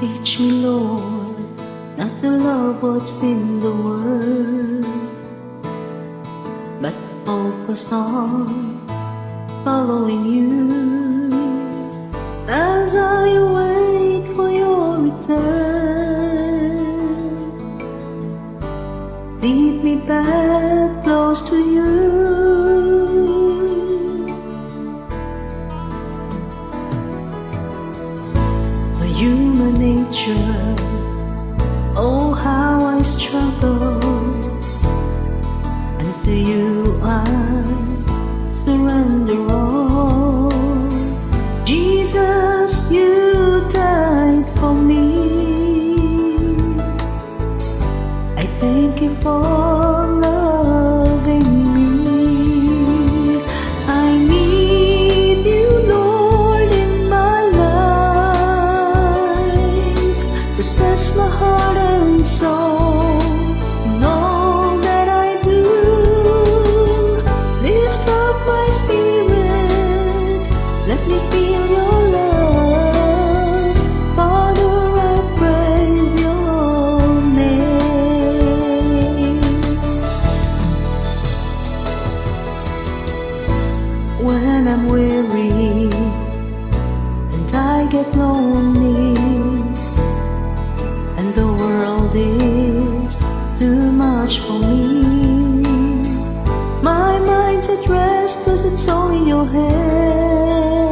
Teach me, Lord, not to love what's in the world, but focus on following you as I wait for your return. Lead me back close to you. My human nature, oh how I struggle, and to you I surrender all. Jesus, you died for me. I thank you for loving me. I need you, Lord, in my life. Possess my heart and soul in all that I do. Lift up my spirit, let me feel your love. Father, I praise your name. When I'm weary and I get lonely, and the world is too much for me, my mind's at rest 'cause it's all in your hands.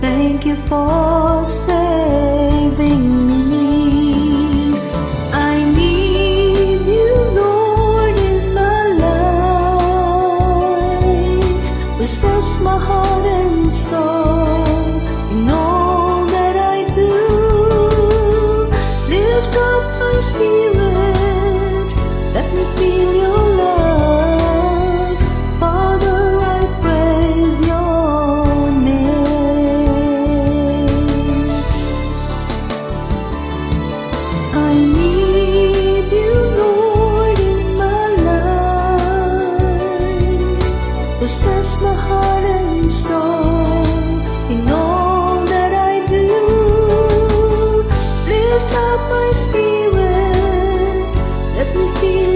Thank you for saving me. I need you, Lord, in my life. Possess my heart and soul in all that I do. Lift up my spirit, let me feel your love. Father, I praise your name. I need you, Lord, in my life. Possess my heart and soul in all that I do. Lift up my spirit, let me feel